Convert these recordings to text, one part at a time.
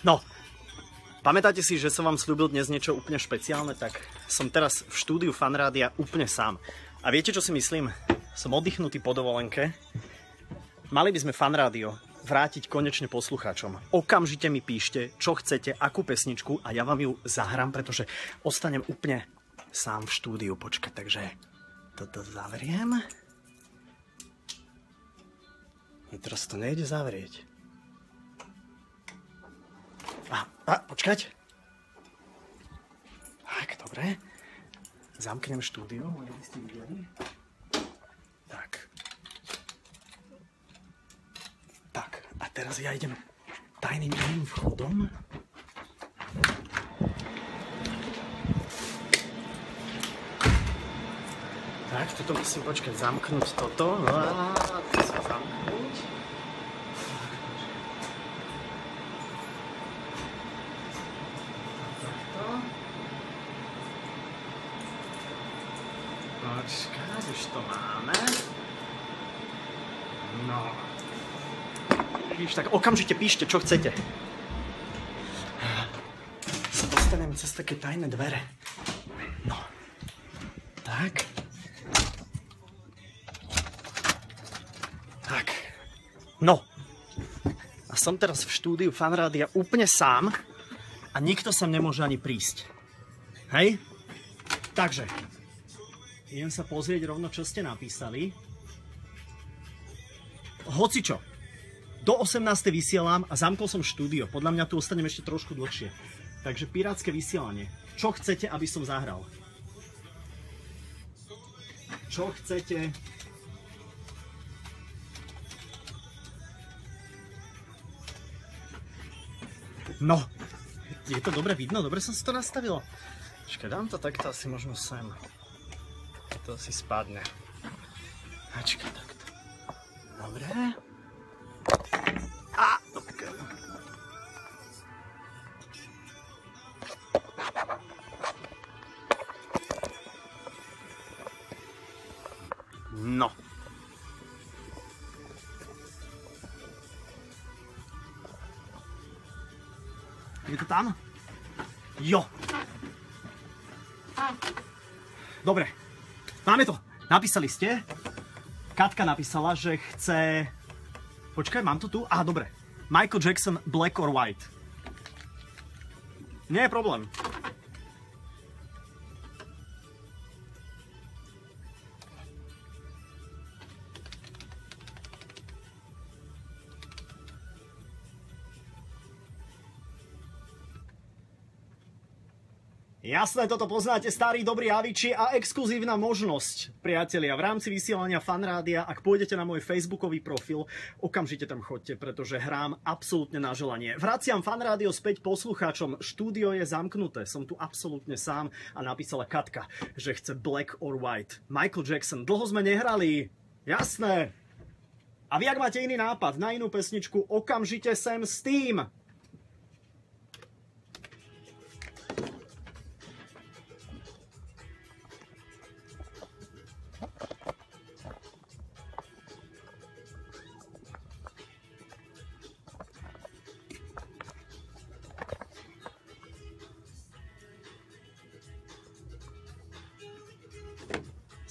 No, pamätáte si, že som vám slúbil dnes niečo úplne špeciálne, tak som teraz v štúdiu Fanrádia úplne sám. A viete, čo si myslím? Som oddychnutý po dovolenke. Mali by sme Fanrádio vrátiť konečne poslucháčom. Okamžite mi píšte, čo chcete, akú pesničku a ja vám ju zahrám, pretože ostanem úplne sám v štúdiu. Počkať, takže toto zavriem. Teraz to nejde zavrieť. Počkať. Tak, dobre. Zamknem štúdio, aby ste videli. Tak. Tak, a teraz ja idem tajným iným vchodom. Tak, toto musím počkať zamknúť toto. No a to sa zamknúť. Počkať, už to máme. No. Vidíš, tak okamžite píšte, čo chcete. Sa dostanem cez také tajné dvere. No. Tak. Tak. No. A som teraz v štúdiu Fanrádia úplne sám a nikto sem nemôže ani prísť. Hej? Takže idem sa pozrieť rovno, čo ste napísali. Hocičo. Do 18. vysielam a zamkol som štúdio. Podľa mňa tu ostanem ešte trošku dlhšie. Takže pirátske vysielanie. Čo chcete, aby som zahral? Čo chcete? No. Je to dobre vidno? Dobre som si to nastavil. Počkaj, dám to takto asi možno sem. To si spadne. Počkaj, takto. Dobre. Dobre. No. Je to tam? Jo. Dobre. Máme to. Napísali ste. Katka napísala, že chce... Počkaj, mám to tu? Dobre. Michael Jackson, Black or White. Nie je problém. Jasné, toto poznáte, starý dobrý Avicii a exkluzívna možnosť, priatelia, v rámci vysielania Fanrádia, ak pôjdete na môj facebookový profil, okamžite tam choďte, pretože hrám absolútne na želanie. Vraciam Fanrádio späť poslucháčom, štúdio je zamknuté, som tu absolútne sám a napísala Katka, že chce Black or White. Michael Jackson, dlho sme nehrali, jasné. A vy, ak máte iný nápad na inú pesničku, okamžite sem s tým.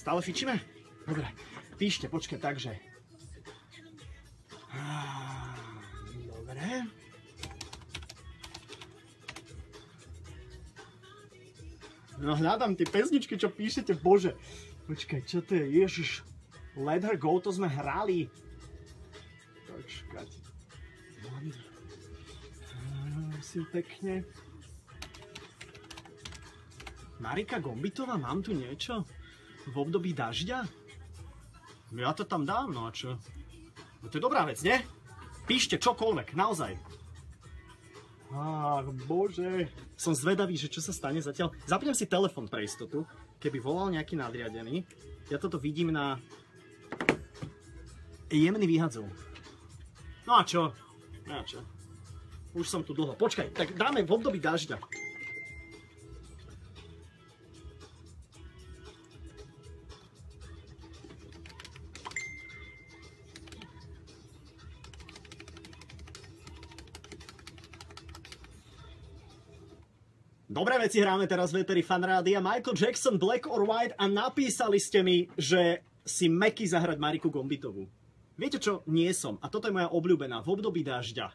Stále fičíme? Dobre, píšte, počkaj, takže. Dobre. No hľadám tie pesničky, čo píšete, bože. Počkaj, čo to je? Ježiš. Let Her Go, to sme hrali. Počkať. Musím pekne. Marika Gombitová, mám tu niečo? V období dažďa? Ja to tam dám, no a čo? No to je dobrá vec, nie? Píšte čokoľvek, naozaj. Bože. Som zvedavý, že čo sa stane zatiaľ. Zapnem si telefon pre istotu, keby volal nejaký nadriadený. Ja toto vidím na jemný výhadzov. No a čo? Už som tu dlho. Počkaj, tak dáme v období dažďa. Dobré veci hráme teraz v éteri Fanrádia. Michael Jackson, Black or White a napísali ste mi, že si Meky zahrať Mariku Gombitovú. Viete čo? Nie som. A toto je moja obľúbená. V období dažďa.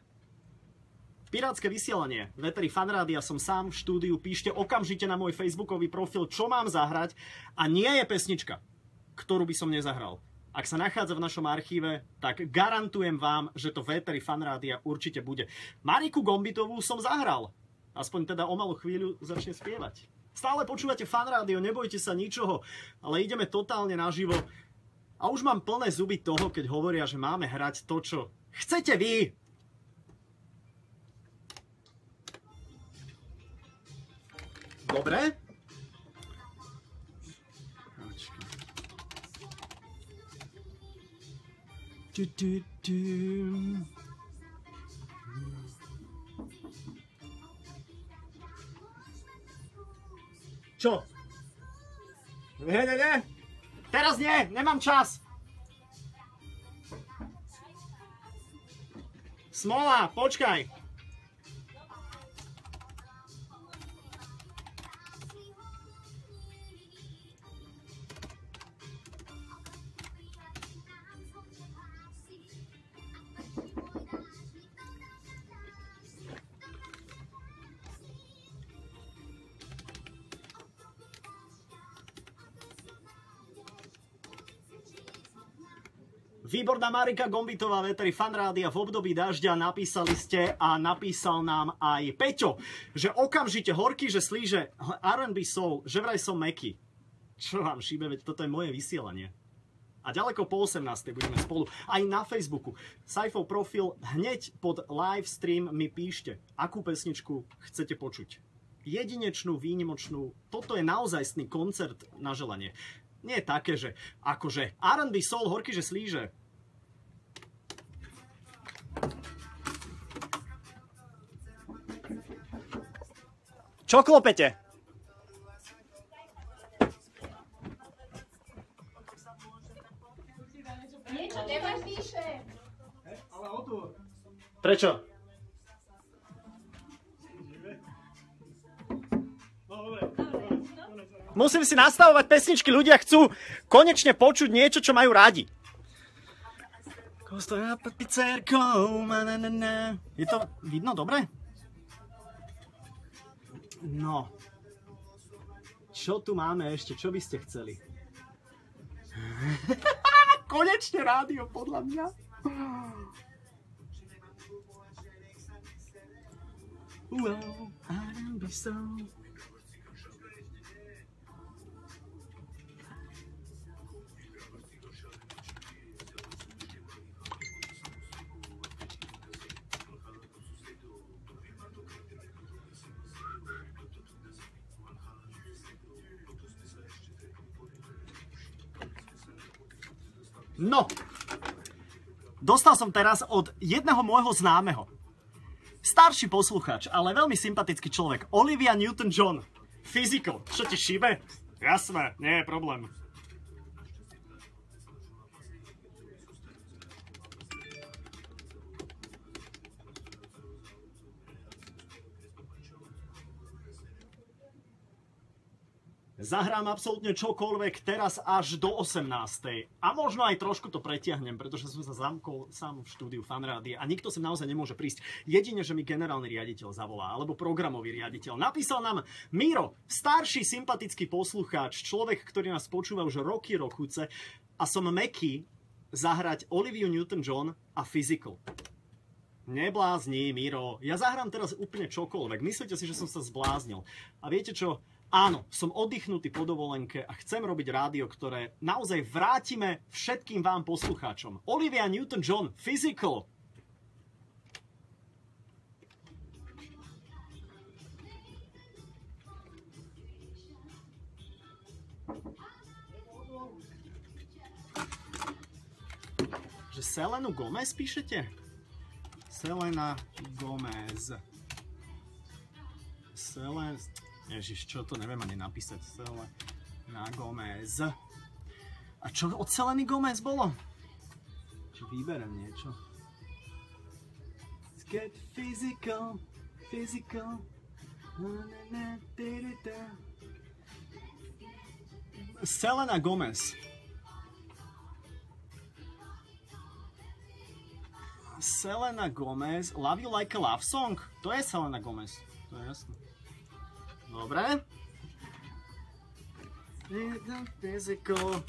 Pirátske vysielanie. V éteri Fanrádia som sám v štúdiu. Píšte okamžite na môj facebookový profil, čo mám zahrať. A nie je pesnička, ktorú by som nezahral. Ak sa nachádza v našom archíve, tak garantujem vám, že to v éteri Fanrádia určite bude. Mariku Gombitovú som zahral. Aspoň teda o malú chvíľu začne spievať. Stále počúvate Fanrádio, nebojte sa ničoho, ale ideme totálne naživo. A už mám plné zuby toho, keď hovoria, že máme hrať to, čo chcete vy. Dobre? Čo? Nie. Teraz nie, nemám čas. Smola, počkaj. Výborná Marika Gombitová v éteri Fanrádia v období dažďa. Napísali ste a napísal nám aj Peťo, že okamžite horký, že slíže R&B soul, že vraj som Meky. Čo vám šíbe, veď toto je moje vysielanie. A ďaleko po 18. budeme spolu aj na Facebooku. Saifov profil, hneď pod live stream mi píšte, akú pesničku chcete počuť. Jedinečnú, výnimočnú, toto je naozajstný koncert na želanie. Nie také, že akože R&B soul, horký, že slíže. Čo klopete? Niečo nemáš vyše. Ale otvor. Prečo? Musím si nastavovať pesničky, ľudia chcú konečne počuť niečo, čo majú rádi. Kostoja pod pizzerkou, je to vidno dobre? No. Čo tu máme ešte? Čo by ste chceli? Konečne rádio, podľa mňa. Wow, R&B soul. No, dostal som teraz od jedného môjho známeho. Starší poslucháč, ale veľmi sympatický človek. Olivia Newton-John. Physical. Čo ti šíbe? Jasné, nie je problém. Zahrám absolútne čokoľvek teraz až do 18. A možno aj trošku to pretiahnem, pretože som sa zamkol sám v štúdiu Fanrádia a nikto sem naozaj nemôže prísť. Jedine, že mi generálny riaditeľ zavolá, alebo programový riaditeľ. Napísal nám Miro, starší sympatický poslucháč, človek, ktorý nás počúva už roky rokuce a som Meky zahrať Oliviu Newton-John a Physical. Neblázni, Miro. Ja zahrám teraz úplne čokoľvek. Myslíte si, že som sa zbláznil. A viete čo? Áno, som oddychnutý po dovolenke a chcem robiť rádio, ktoré naozaj vrátime všetkým vám poslucháčom. Olivia Newton-John, Physical. Že Selenu Gomez píšete? Selena Gomez. Ježiš, čo to neviem ani napísať. Selena Gomez. A čo od Seleny Gomez bolo? Či vyberem niečo. Let's get physical, physical. Selena Gomez. Selena Gomez, Love You Like a Love Song? To je Selena Gomez, to je jasné. Dobre. Physical.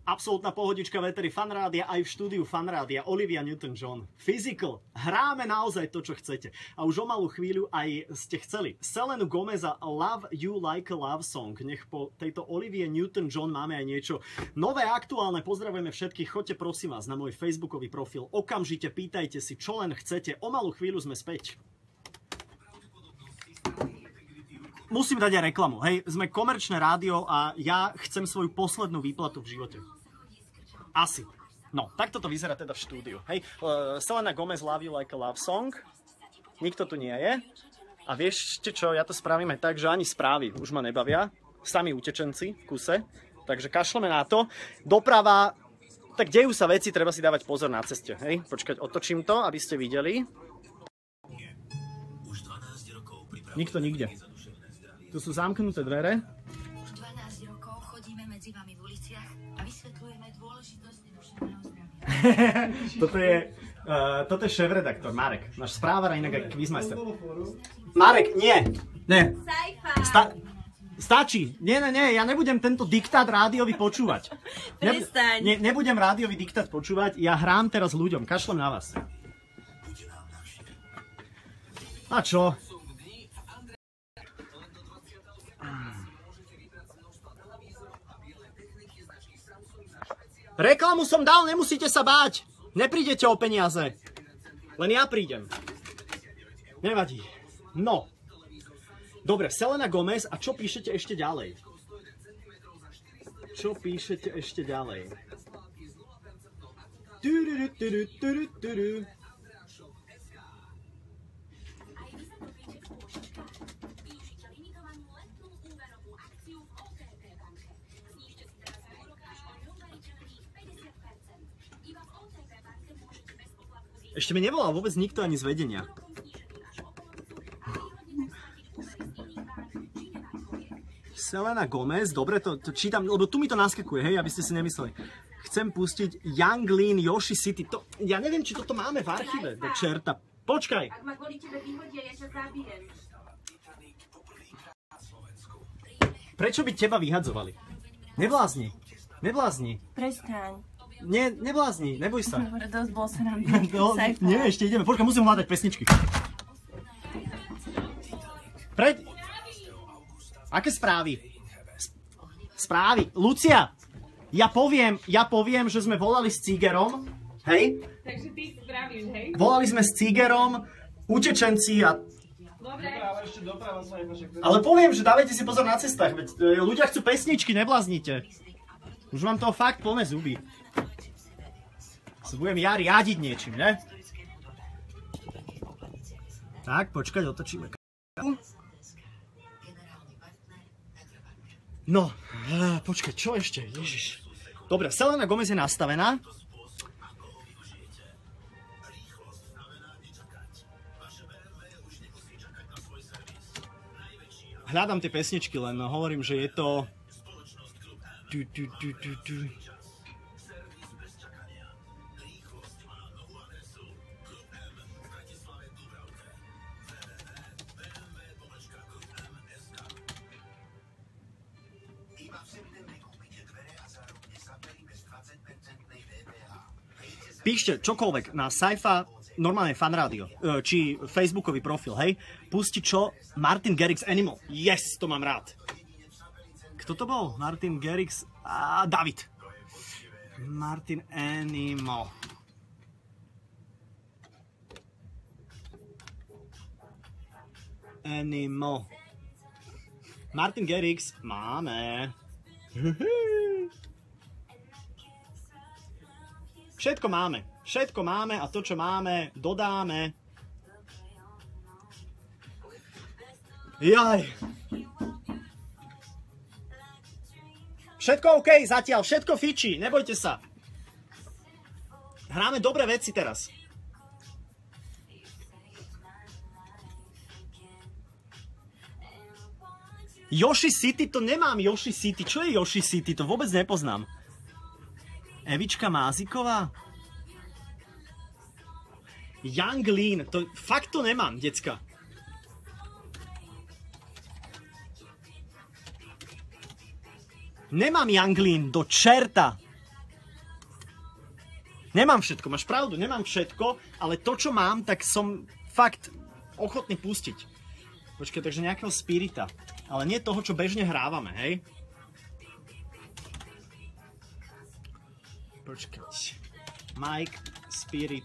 Absolútna pohodička Veteri Fanrádia, aj v štúdiu Fanrádia Olivia Newton-John. Physical. Hráme naozaj to, čo chcete. A už o malú chvíľu aj ste chceli. Selenu Gomeza Love You Like a Love Song. Nech po tejto Olivie Newton-John máme aj niečo nové, aktuálne. Pozdravujeme všetkých. Choďte prosím vás na môj facebookový profil. Okamžite pýtajte si, čo len chcete. O malú chvíľu sme späť. Musím dať aj reklamu. Hej, sme komerčné rádio a ja chcem svoju poslednú výplatu v živote. Asi. No, takto to vyzerá teda v štúdiu. Hej, Selena Gomez Love You Like a Love Song. Nikto tu nie je. A vieš čo, ja to spravím aj tak, že ani správy už ma nebavia. Sami utečenci v kuse. Takže kašleme na to. Doprava, tak dejú sa veci, treba si dávať pozor na ceste. Hej, počkať, otočím to, aby ste videli. Nikto nikde. Tu sú zamknuté dvere. Už 12 rokov chodíme medzi vami v uliciach a vysvetľujeme dôležitosť duševného zdravia. Toto je šéfredaktor, Marek. Náš správar a inak aj quizmeister. Marek, nie. Nie. Stačí. Nie, ja nebudem tento diktát rádiový počúvať. Prestaň. Nebudem rádiový diktát počúvať, ja hrám teraz ľuďom, kašlem na vás. A čo? Reklamu som dal, nemusíte sa báť. Neprídete o peniaze. Len ja prídem. Nevadí. No. Dobre, Selena Gomez. A čo píšete ešte ďalej? Čo píšete ešte ďalej? Ešte mi nevolal vôbec nikto ani z vedenia. Selena Gomez, dobre, to čítam, lebo tu mi to naskakuje, hej, aby ste si nemysleli. Chcem pustiť Young Lean Yoshi City. Ja neviem, či toto máme v archíve, do čerta. Počkaj. Ak ma kvôli tebe vyhodia, ja ťa zabijem. Prečo by teba vyhadzovali? Neblázni. Prestaň. Nie, neblázni, neboj sa. Dobre, dosť bol sa nám Nie, ešte ideme. Počkaj, musím hľadať pesničky. Aké správy? Správy. Lucia, ja poviem, že sme volali s Cigerom. Hej? Takže ty spravíš, hej? Volali sme s Cigerom, utečenci a... Dobre. Ale poviem, že dávajte si pozor na cestách, veď ľudia chcú pesničky, nebláznite. Už mám toho fakt plné zuby. Budem ja riadiť niečím, ne? Tak, počkať, otočíme. No, počkaj, čo ešte? Ježiš. Dobre, Selena Gomez je nastavená. Hľadám tie pesničky, len hovorím, že je to... Píšte čokoľvek na Saifa, normálne fanrádio, či facebookový profil, hej. Pusti čo? Martin Garrix Animal. Yes, to mám rád. Kto to bol? Martin Garrix a David. Martin Animal. Martin Garrix. Máme. Všetko máme. Všetko máme a to, čo máme, dodáme. Jaj. Všetko OK, zatiaľ, všetko fičí, nebojte sa. Hráme dobré veci teraz. Yoshi City, to nemám Yoshi City. Čo je Yoshi City? To vôbec nepoznám. Evička Máziková? Young Lean, to fakt to nemám, decka. Nemám Young Lean, do čerta. Nemám všetko, máš pravdu, nemám všetko, ale to, čo mám, tak som fakt ochotný pustiť. Počkaj, takže nejakého spirita. Ale nie toho, čo bežne hrávame, hej? Počkať. Mike, Spirit.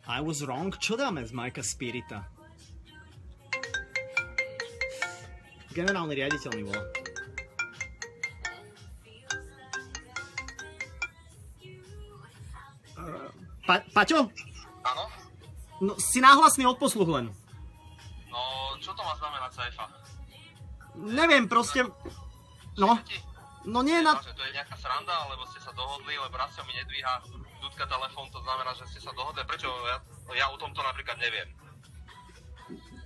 I was wrong. Čo dáme z Mikea Spirita? Generálny riaditeľ mi volá. Paťo? Áno? No, si náhlasný odposluch len. No, čo to má znamenať Saifa? Neviem, proste... No. No nie na... To je nejaká sranda, alebo ste sa dohodli, lebo Racio mi nedvíha Dudka telefón, to znamená, že ste sa dohodli. Prečo? Ja o tomto napríklad neviem.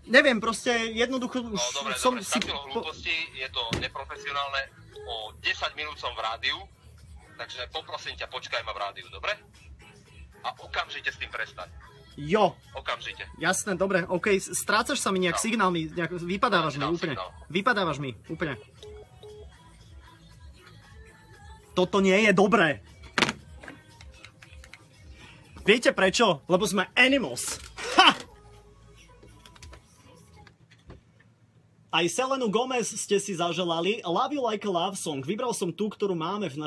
Neviem, proste jednoducho už no, dobre, som si... hlúposti, je to neprofesionálne, o 10 minút som v rádiu, takže poprosím ťa, počkaj ma v rádiu, dobre? A okamžite s tým prestaň. Jo. Okamžite. Jasné, dobre, OK, strácaš sa mi nejak signál, vypadávaš mi úplne. Vypadávaš mi úplne. Toto nie je dobré. Viete prečo? Lebo sme animals. Ha! Aj Selenu Gomez ste si zaželali. Love You Like a Love Song. Vybral som tú, ktorú máme v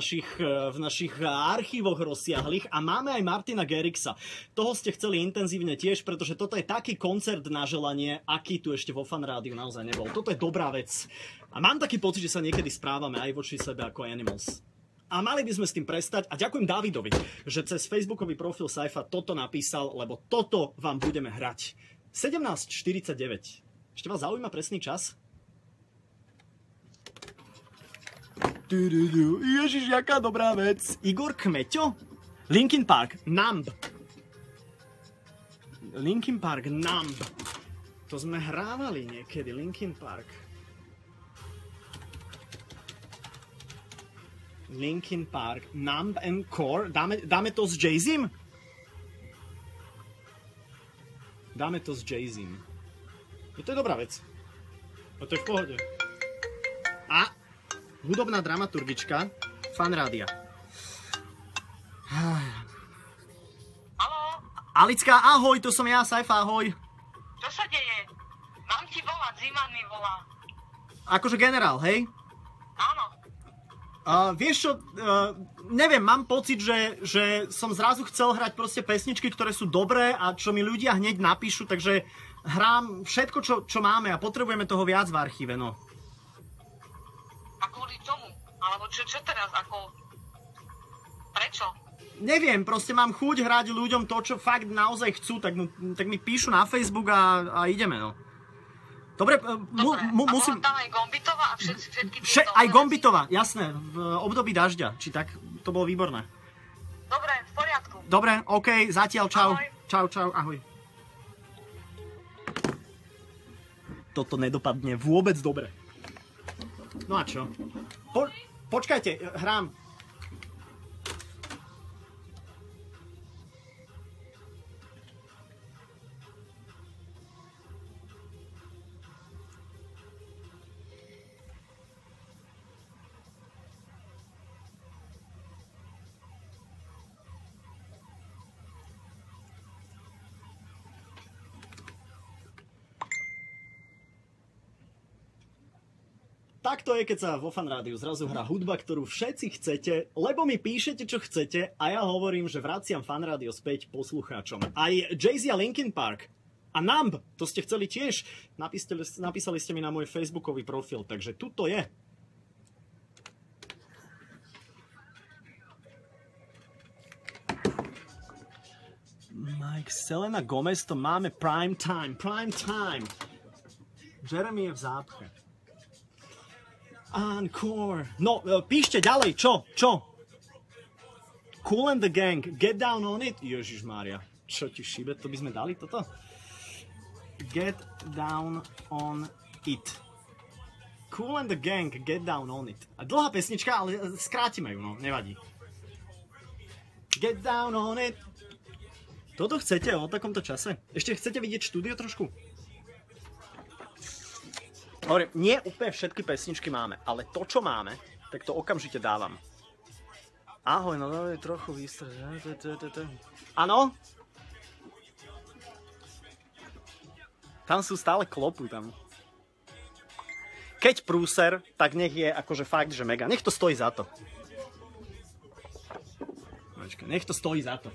našich archívoch rozsiahlých. A máme aj Martina Garrixa. Toho ste chceli intenzívne tiež, pretože toto je taký koncert na želanie, aký tu ešte vo Fan Rádiu naozaj nebol. Toto je dobrá vec. A mám taký pocit, že sa niekedy správame aj voči sebe ako animals. A mali by sme s tým prestať. A ďakujem Davidovi, že cez facebookový profil Saifa toto napísal, lebo toto vám budeme hrať. 17:49. Ešte vás zaujíma presný čas? Ježiš, jaká dobrá vec. Igor Kmeťo? Linkin Park, Numb. Linkin Park, Numb. To sme hrávali niekedy, Linkin Park. Linkin Park, Numb and Core. Dáme to s Jay-Zim? Dáme to s Jay-Zim. No to je dobrá vec. No to je v pohode. A hudobná dramaturgička Fan Rádia. Haló? Alicka, ahoj, to som ja, Saifa, ahoj. Čo sa deje? Mám ti volať, Ziman mi volá. Akože generál, hej? Áno. Vieš čo, neviem, mám pocit, že som zrazu chcel hrať proste pesničky, ktoré sú dobré a čo mi ľudia hneď napíšu, takže hrám všetko, čo máme a potrebujeme toho viac v archíve, no. A kvôli tomu? Alebo čo teraz, ako... Prečo? Neviem, proste mám chuť hrať ľuďom to, čo fakt naozaj chcú, tak mi píšu na Facebook a ideme, no. Dobre, musím... A bola tam aj Gombitová a všetky... Aj Gombitová, jasné, v období dažďa, či tak, to bolo výborné. Dobre, v poriadku. Dobre, OK, zatiaľ, čau. Ahoj. Čau, ahoj. Toto nedopadne vôbec dobre. No a čo? Počkajte, hrám. Takto je, keď sa vo Fan Rádiu zrazu hrá hudba, ktorú všetci chcete, lebo mi píšete, čo chcete a ja hovorím, že vraciam Fan Rádio späť poslucháčom. Aj Jay-Z a Linkin Park a Numb, to ste chceli tiež. Napísali ste mi na môj facebookový profil, takže tuto je. Like Selena Gomez, to máme prime time. Prime time. Jeremy je v zápche. Encore. No, píšte ďalej, čo? Kool and the Gang, Get Down on It. Ježišmária, čo ti šíbe, to by sme dali toto? Get Down on It. Kool and the Gang, Get Down on It. A dlhá pesnička, ale skrátime ju, no, nevadí. Get Down on It. Toto chcete o takomto čase? Ešte chcete vidieť štúdio trošku? Hovorím, nie úplne všetky pesničky máme, ale to, čo máme, tak to okamžite dávam. Ahoj, no to je trochu výstroj. Áno? Tam sú stále klopu tam. Keď prúser, tak nech je akože fakt, že mega. Nech to stojí za to. Nech to stojí za to.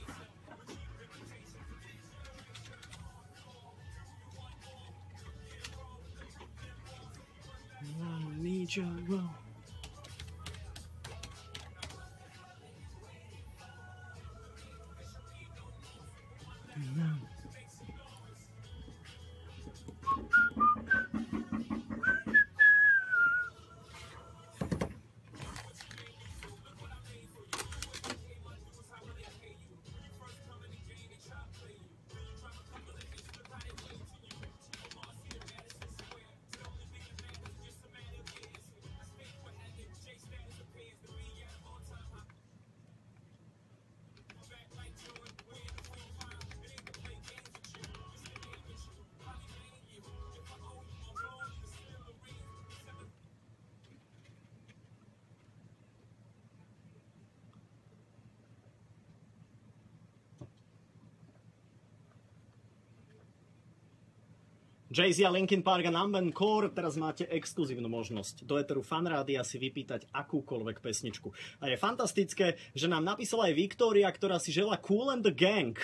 Jay-Z a Linkin Park a Numb and Core, teraz máte exkluzívnu možnosť do éteru Fanrádia si vypýtať akúkoľvek pesničku. A je fantastické, že nám napísala aj Viktória, ktorá si želá Kool and the Gang.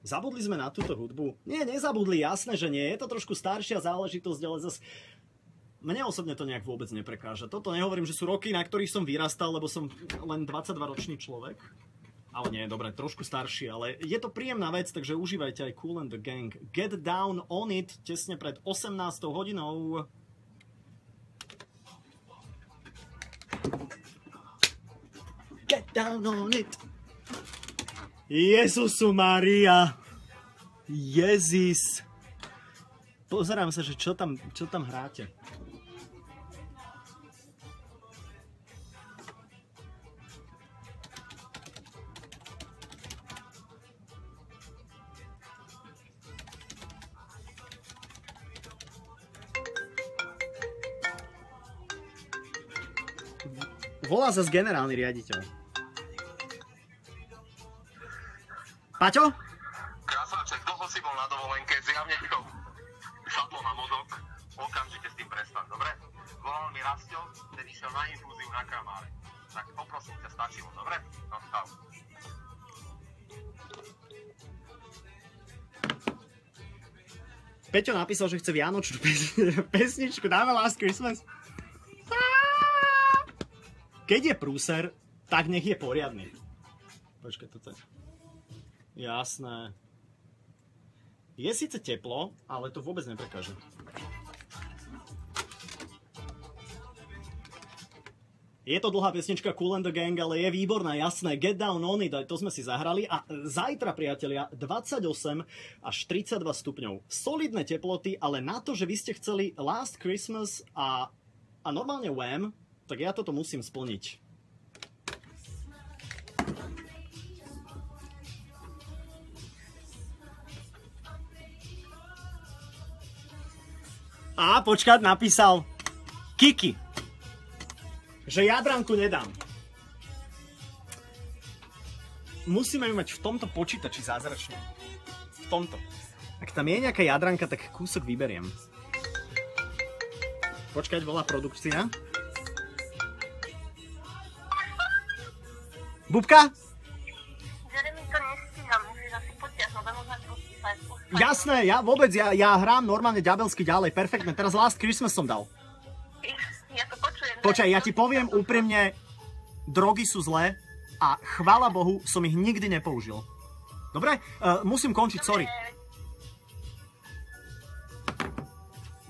Zabudli sme na túto hudbu? Nie, nezabudli, jasné, že nie. Je to trošku staršia záležitosť, ale zase mne osobne to nejak vôbec neprekáža. Toto nehovorím, že sú roky, na ktorých som vyrastal, lebo som len 22-ročný človek. Ale nie, dobre, trošku starší, ale je to príjemná vec, takže užívajte aj Kool and the Gang. Get Down on It, tesne pred 18 hodinou. Get Down on It. Jezusu Maria. Jezis. Pozerám sa, že čo tam hráte. Volá zase generálny riaditeľ. Paťo? Krásáček, dlho si bol na dovolenke, zjavne ti to šaplo na mozog. Okamžite s tým prestaň, dobre? Volal mi Rastio, ktorý išiel na infúziu na Kramáre. Tak poprosím ťa, stačilo, dobre? No stav. Peťo napísal, že chce vianočnú pesničku. Dáme Last Christmas. Keď je prúser, tak nech je poriadny. Počkaj, toto je... Jasné. Je síce teplo, ale to vôbec neprekáže. Je to dlhá pesnička Kool and the Gang, ale je výborná, jasné. Get Down on It, aj to sme si zahrali. A zajtra, priatelia, 28 až 32 stupňov. Solidné teploty, ale na to, že vy ste chceli Last Christmas a normálne Wham, tak ja toto musím splniť. A počkať, napísal Kiki, že jadranku nedám. Musíme ju mať v tomto počítači zázračne. V tomto. Ak tam je nejaká jadranka, tak kúsok vyberiem. Počkať, volá produkcia. Bubka? Jeremy, to nestíham, musíš asi potiahnuť, lebo sme proste sa aj Jasné, ja hrám normálne ďabelsky ďalej, perfektne. Teraz Last Christmas som dal. Ja to počujem. Počkaj, ja ti poviem úprimne, drogy sú zlé a chvála Bohu som ich nikdy nepoužil. Dobre? Musím končiť, sorry.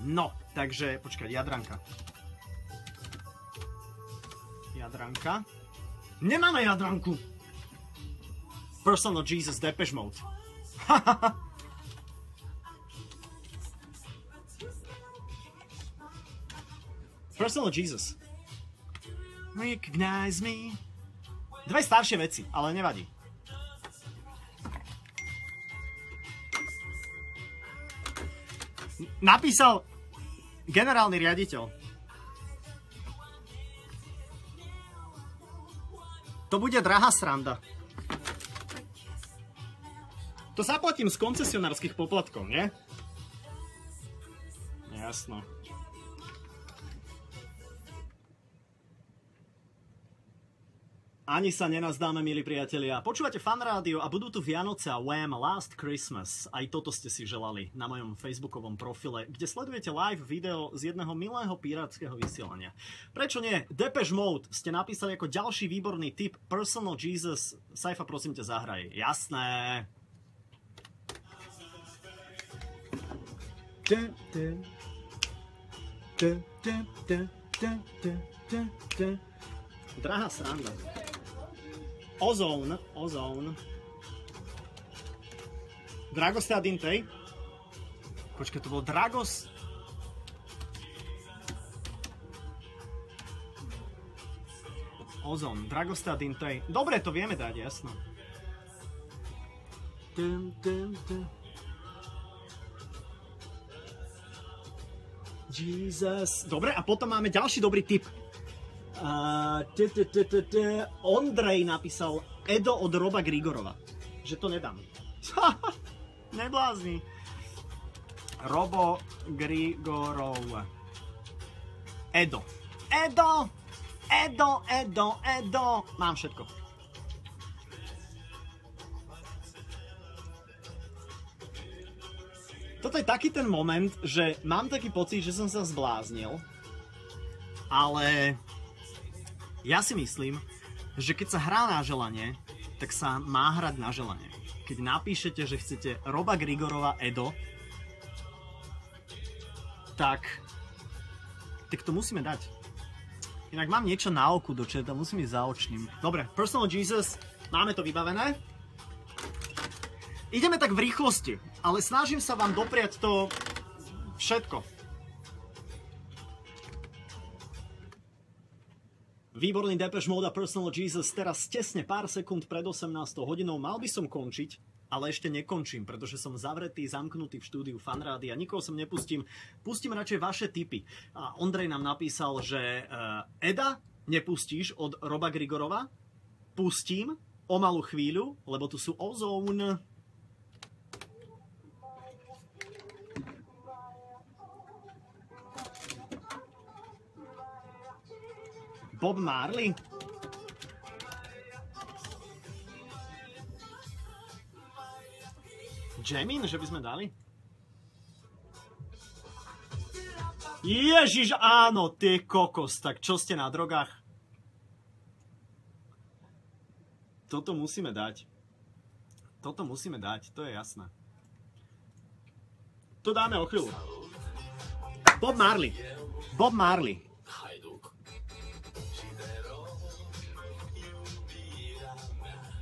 No, takže, počkať, Jadranka. Jadranka. Nemáme Jadranku! Personal Jesus, Depeche Mode. Personal Jesus. Recognize me. Dve staršie veci, ale nevadí. Napísal generálny riaditeľ. To bude drahá sranda. To zaplatím z koncesionárskych poplatkov, nie? Jasno. Ani sa nenazdáme, milí priatelia. Počúvate Fan Rádio a budú tu Vianoce a Wham! Last Christmas. Aj toto ste si želali na mojom facebookovom profile, kde sledujete live video z jedného milého pirátskeho vysielania. Prečo nie? Depeche Mode ste napísali ako ďalší výborný tip. Personal Jesus. Saifa, prosím ťa, zahraj. Jasné. Drahá sranda. Ozone. Dragos Tadintej. Počkaj, to bol Dragos. Ozone, Dragos Tadintej. Dobre, to vieme dať, jasno. Jesus. Dobre, a potom máme ďalší dobrý tip. Ondrej napísal Edo od Roba Grigorova. Že to nedám. Neblázni. Robo Grigorov. Edo. Mám všetko. Toto je taký ten moment, že mám taký pocit, že som sa zbláznil. Ale ja si myslím, že keď sa hrá na želanie, tak sa má hrať na želanie. Keď napíšete, že chcete Roba Grigorova Edo, tak to musíme dať. Inak mám niečo na oku do četa, musím ísť za očným. Dobre, Personal Jesus, máme to vybavené. Ideme tak v rýchlosti, ale snažím sa vám dopriať to všetko. Výborný Depeche Mode a Personal Jesus teraz tesne pár sekúnd pred 18 hodinou. Mal by som končiť, ale ešte nekončím, pretože som zavretý, zamknutý v štúdiu Fan Rádia. Nikoho sem nepustím. Pustím radšej vaše tipy. A Ondrej nám napísal, že Eda nepustíš od Roba Grigorova. Pustím o malú chvíľu, lebo tu sú Ozone. Bob Marley? Jamin, že by sme dali? Ježiš, áno, ty kokos, tak čo ste na drogách? Toto musíme dať. To je jasné. To dáme o chvíľu. Bob Marley.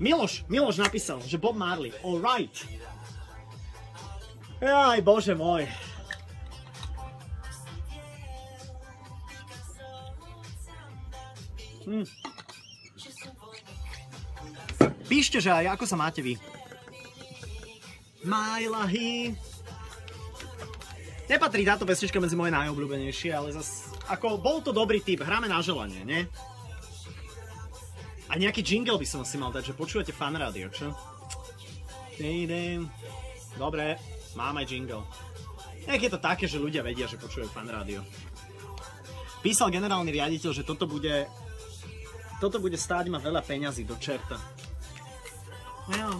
Miloš napísal, že Bob Marley. All right. Aj, bože môj. Píšte, že aj ako sa máte vy. My lahy. Nepatrí táto pesnička medzi moje najobľúbenejšie, ale zas, ako, bol to dobrý tip, hráme na želanie, nie? A nejaký jingle by som si mal dať, že počúvate Fan Rádio, čo? Dobre, máme jingle. Nech je to také, že ľudia vedia, že počúvajú Fan Rádio. Písal generálny riaditeľ, že toto bude stáť ma veľa peňazí do čerta. No.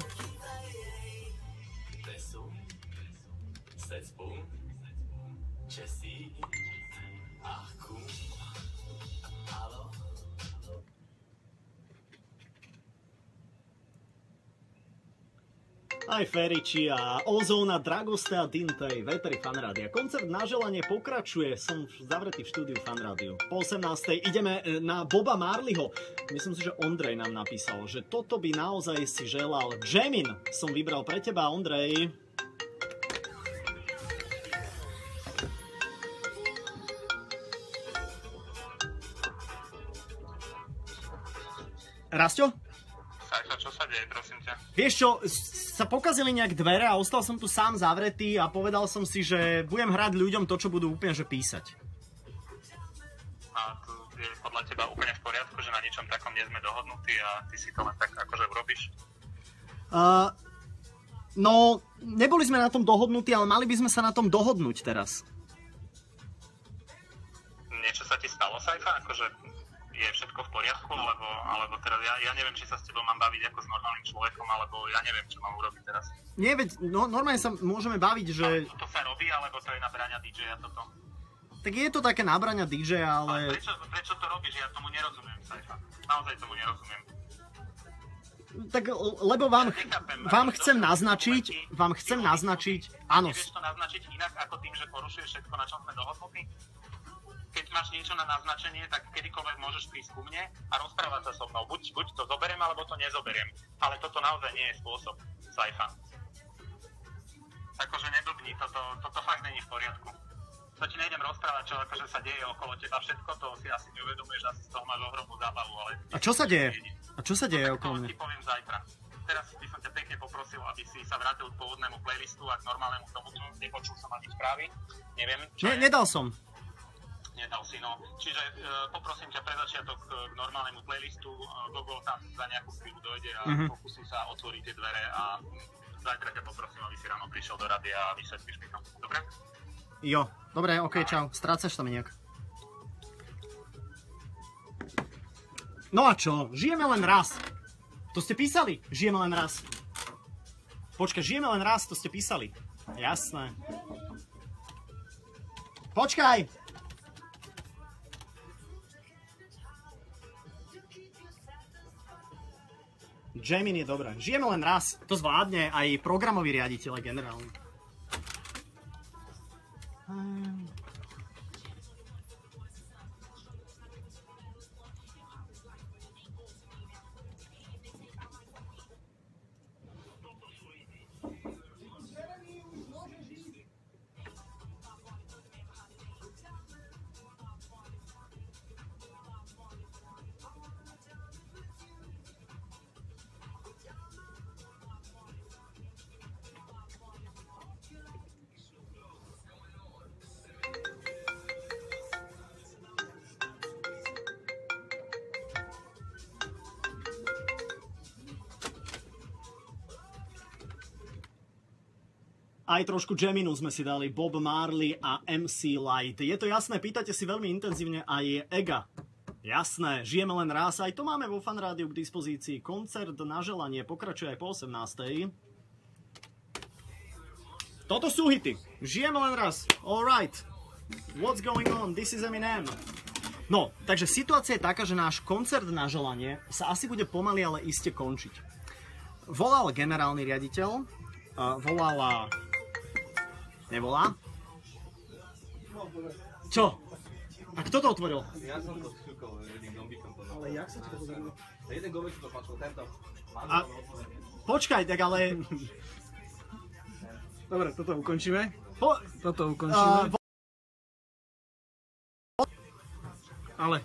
Aj Feriči a Ozóna, Dragoste a Dintej, Vetri Fanrádia. Koncert na želanie pokračuje, som zavretý v štúdiu Fanrádiu. Po 18. ideme na Boba Marleyho. Myslím si, že Ondrej nám napísal, že toto by naozaj si želal. Jamin som vybral pre teba, Ondrej. Rasťo? Sajfa, čo sa deje, prosím ťa? Vieš čo, sa pokazili nejak dvere a ostal som tu sám zavretý a povedal som si, že budem hrať ľuďom to, čo budú úplne že písať. A tu je podľa teba úplne v poriadku, že na niečom takom nie sme dohodnutí a ty si to len tak akože urobíš? No, neboli sme na tom dohodnutí, ale mali by sme sa na tom dohodnúť teraz. Niečo sa ti stalo, Sajfa? Akože je všetko v poriadku, alebo teraz ja neviem, či sa s tebou mám baviť ako s normálnym človekom, alebo ja neviem, čo mám urobiť teraz. Nie, veď normálne sa môžeme baviť, že... To sa robí, alebo to je na brania DJ-a toto? Tak je to také nabrania DJ, ale... Prečo to robíš? Ja tomu nerozumiem, Sajfa. Naozaj tomu nerozumiem. Tak, lebo vám chcem naznačiť, áno. Nevieš to naznačiť inak ako tým, že porušuješ všetko, na čom sme dohodnutí? Keď máš niečo na naznačenie, tak kedykoľvek môžeš prísť ku mne a rozprávať sa so mnou. Buď to zoberiem, alebo to nezoberiem. Ale toto naozaj nie je spôsob, Sajfa. Akože neblbni, toto fakt není v poriadku. To ti nejdem rozprávať, čo akože sa deje okolo teba. Všetko to si asi neuvedomuješ, asi z toho máš ohromnú zábavu, ale... A čo sa deje? Okolo mňa? To ti poviem zajtra. Teraz by som ťa pekne poprosil, aby si sa vrátil k pôvodnému playlistu a k normálnemu tomu, čo nepočul som ani správy. Neviem, čo je. Nedal som. Nedal si, no. Čiže poprosím ťa pre začiatok k normálnemu playlistu. Gogo tam za nejakú chvíľu dojde a pokusí sa otvoriť tie dvere a zajtra ťa poprosím, aby si ráno prišiel do rádia a vysvetlíš mi to. Dobre? Jo, dobre, okej, čau. Strácaš tam nejak. No a čo? Žijeme len raz. To ste písali? Žijeme len raz. Počkaj, žijeme len raz, to ste písali. Jasné. Počkaj! Jamin je dobré. Žijeme len raz. To zvládne aj programový riaditeľ generálny. Aj trošku Jaminu sme si dali, Bob Marley a MC Light. Je to jasné, pýtate si veľmi intenzívne aj Ega. Jasné, žijeme len raz, aj to máme vo Fanrádiu k dispozícii. Koncert na želanie pokračuje aj po 18. Toto sú hity. Žijeme len raz. Alright. What's going on? This is Eminem. No, takže situácia je taká, že náš koncert na želanie sa asi bude pomaly, ale iste končiť. Volal generálny riaditeľ, volala... Nevolá? Čo? A kto to otvoril? Ja som to šťukol jedným gombíkom. Ale jak sa ti to podarilo? Jeden gombík to pačil, tento. A... Počkaj, tak ale... Dobre, toto ukončíme. Toto ukončíme. Ale